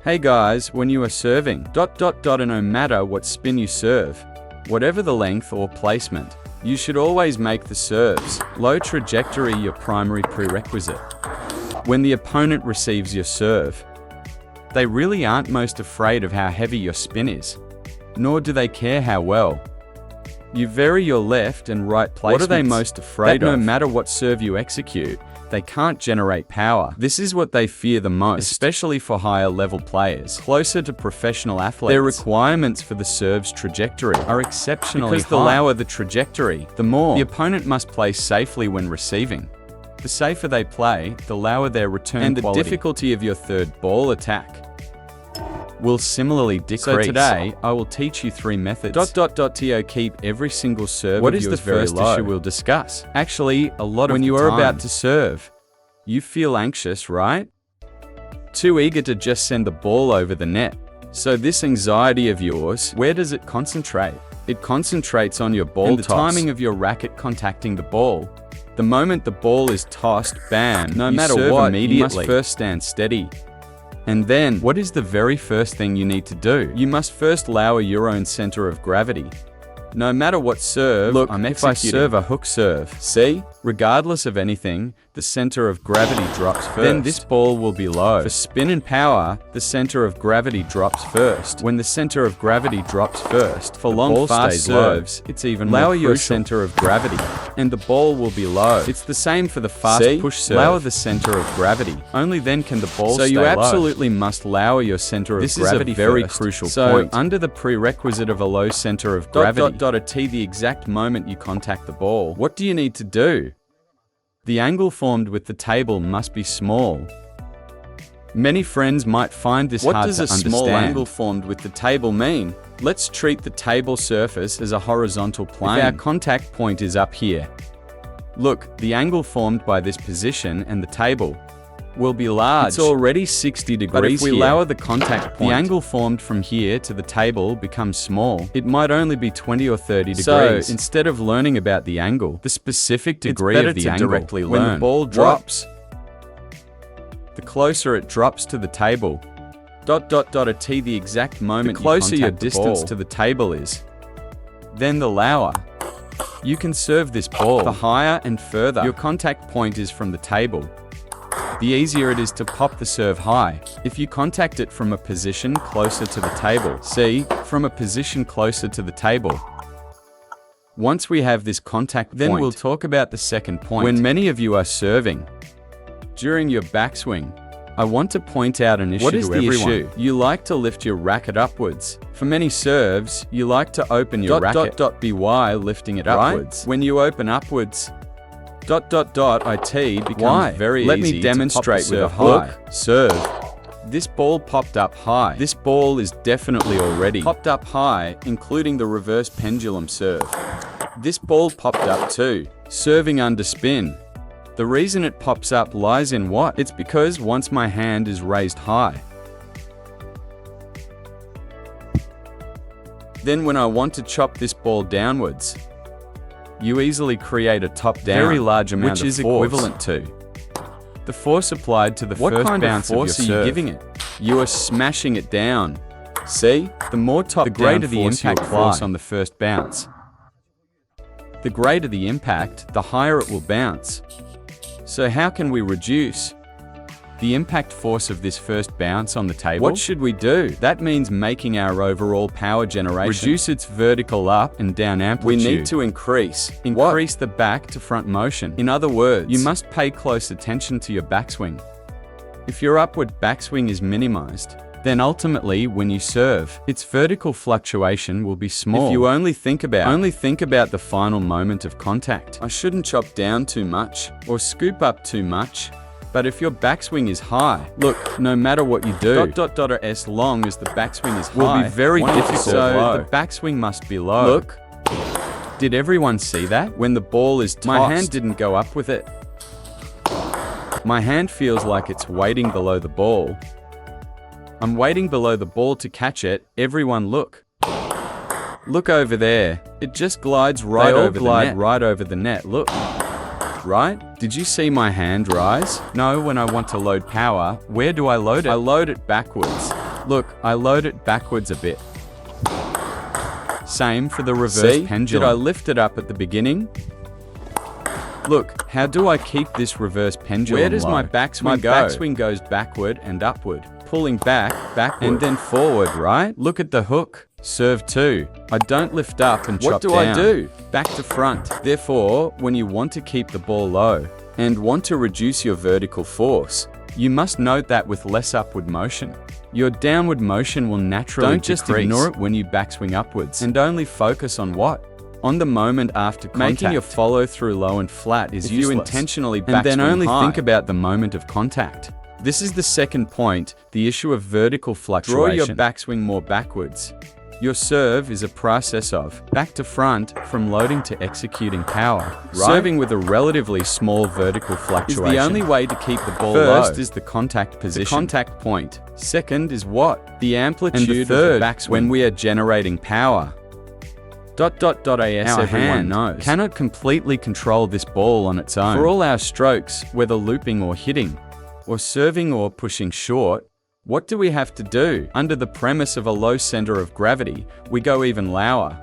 Hey guys, when you are serving, and no matter what spin you serve, whatever the length or placement, you should always make the serves low trajectory your primary prerequisite. When the opponent receives your serve, they really aren't most afraid of how heavy your spin is, nor do they care how well you vary your left and right placements. What are they most afraid of? No matter what serve you execute, they can't generate power. This is what they fear the most, especially for higher level players, closer to professional athletes. Their requirements for the serve's trajectory are exceptionally high. Because the lower the trajectory, the more the opponent must play safely when receiving. The safer they play, the lower their return and quality. The difficulty of your third ball attack will similarly decrease. So today, I will teach you 3 methods. To keep every single serve of yours very low. What is the first issue we'll discuss? Actually, a lot of when you are about to serve, you feel anxious, right? Too eager to just send the ball over the net. So this anxiety of yours, where does it concentrate? It concentrates on your ball and the timing of your racket contacting the ball. The moment the ball is tossed, bam, no matter what, you must first stand steady. And then, what is the very first thing you need to do? You must first lower your own center of gravity. No matter what serve I'm executing. If I serve a hook serve, see? Regardless of anything, the center of gravity drops first. Then this ball will be low. For spin and power, the center of gravity drops first. When the center of gravity drops first, for long fast serves, it's even more crucial. Lower your center of gravity, and the ball will be low. It's the same for the fast push serve. Lower the center of gravity. Only then can the ball stay low. So you absolutely must lower your center of gravity. This is a very crucial point. Under the prerequisite of a low center of gravity, the exact moment you contact the ball, what do you need to do? The angle formed with the table must be small. Many friends might find this hard to understand. What does a small angle formed with the table mean? Let's treat the table surface as a horizontal plane. If our contact point is up here, look, the angle formed by this position and the table will be large. It's already 60 degrees but if we lower the contact point, the angle formed from here to the table becomes small. It might only be 20 or 30 degrees. So, instead of learning about the angle, the specific degree of the angle, directly learn. When the ball drops, the closer it drops to the table, the exact moment the closer your distance to the table is, then the lower you can serve this ball. The higher and further your contact point is from the table, the easier it is to pop the serve high. If you contact it from a position closer to the table, see, from a position closer to the table. Once we have this contact then point, we'll talk about the second point. When many of you are serving, during your backswing, I want to point out an issue to everyone. What is the issue? You like to lift your racket upwards. For many serves, you like to open your racket. By lifting it upwards. When you open upwards, it becomes very easy. Let me demonstrate with a high serve. This ball popped up high. This ball is definitely already popped up high, including the reverse pendulum serve. This ball popped up too, serving underspin. The reason it pops up lies in what? It's because once my hand is raised high, then when I want to chop this ball downwards, you easily create a top-down, very large amount of force, which is equivalent to the force applied to the first bounce of your serve. What kind of force are you giving it? You are smashing it down. See? The more top-down, the greater the impact force on the first bounce. The greater the impact, the higher it will bounce. So how can we reduce the impact force of this first bounce on the table? What should we do? That means making our overall power generation reduce its vertical up and down amplitude. We need to increase the back to front motion. In other words, you must pay close attention to your backswing. If your upward backswing is minimized, then ultimately when you serve, its vertical fluctuation will be small. If you only think about the final moment of contact. I shouldn't chop down too much or scoop up too much. But if your backswing is high, look, no matter what you do, as long as the backswing is high, will be very difficult. So the backswing must be low. Look, did everyone see that? When the ball is tossed, my hand didn't go up with it. My hand feels like it's waiting below the ball. I'm waiting below the ball to catch it. Everyone look. Look over there. It just glides right over the net. Look. Right? Did you see my hand rise? No, when I want to load power, where do I load it? I load it backwards. Look, I load it backwards a bit. Same for the reverse pendulum. Did I lift it up at the beginning? Look, how do I keep this reverse pendulum? Where does my backswing go? My backswing goes backward and upward, pulling back, backward, and then forward, right? Look at the hook. Serve 2. I don't lift up and chop down. What do I do? Back to front. Therefore, when you want to keep the ball low and want to reduce your vertical force, you must note that with less upward motion, your downward motion will naturally decrease. Don't just ignore it when you backswing upwards, and only focus on what? On the moment after contact. Making your follow-through low and flat is useless. You intentionally backswing and then only think about the moment of contact. This is the second point, the issue of vertical fluctuation. Draw your backswing more backwards. Your serve is a process of back to front, from loading to executing power. Right? Serving with a relatively small vertical fluctuation is the only way to keep the ball low. First is the contact position, the contact point. Second is what? The amplitude. And the third, of the backswing, when we are generating power. As our hand knows, cannot completely control this ball on its own. For all our strokes, whether looping or hitting, or serving or pushing short, what do we have to do? Under the premise of a low center of gravity, we go even lower.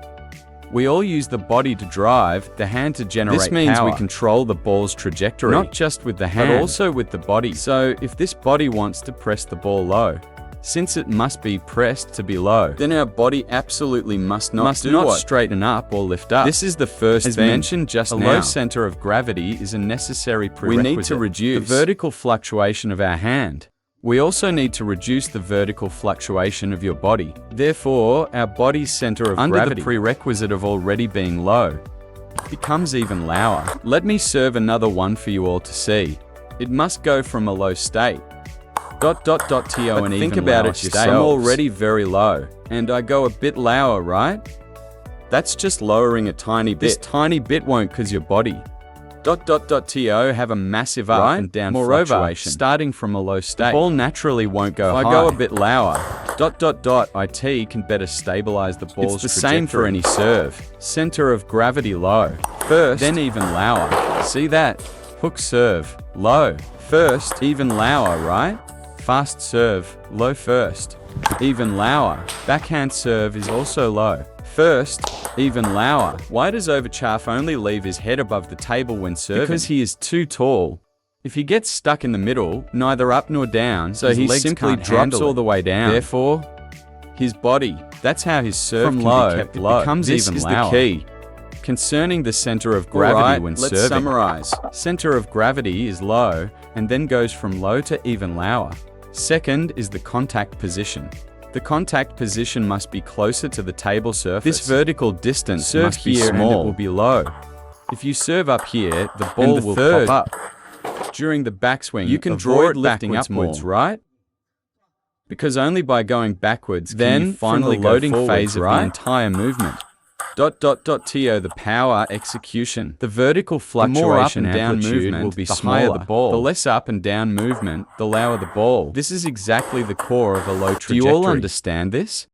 We all use the body to drive, the hand to generate power. This means we control the ball's trajectory, not just with the hand, but also with the body. So, if this body wants to press the ball low, since it must be pressed to be low, then our body absolutely must not straighten up or lift up. This is the first thing. As mentioned just now, a low center of gravity is a necessary prerequisite. We need to reduce the vertical fluctuation of our hand. We also need to reduce the vertical fluctuation of your body. Therefore, our body's center of gravity, under the prerequisite of already being low, becomes even lower. Let me serve another one for you all to see. It must go from a low state. To an even think about it yourself. I'm already very low, and I go a bit lower, right? That's just lowering a tiny bit. This tiny bit won't, cause your body to have a massive up and down fluctuation. Starting from a low state, the ball naturally won't go high. I go a bit lower. It can better stabilize the ball's trajectory. It's the same for any serve. Center of gravity low first, then even lower. See that? Hook serve, low first, even lower, right? Fast serve, low first, even lower. Backhand serve is also low first, even lower. Why does Overchaff only leave his head above the table when serving? Because he is too tall. If he gets stuck in the middle, neither up nor down, so he simply drops all the way down. Therefore, his body, that's how his serve can be kept low. It becomes even lower. This is the key. Concerning the center of gravity when serving. Let's summarize. Center of gravity is low, and then goes from low to even lower. Second is the contact position. The contact position must be closer to the table surface. This vertical distance must be small, and it will be low. If you serve up here, the ball will pop up. During the backswing, you can draw it lifting upwards, right? Because only by going backwards can you finally go loading phase of the entire movement. The power execution. The vertical fluctuation and down movement will be smaller. The ball. The less up and down movement, the lower the ball. This is exactly the core of a low trajectory. Do you all understand this?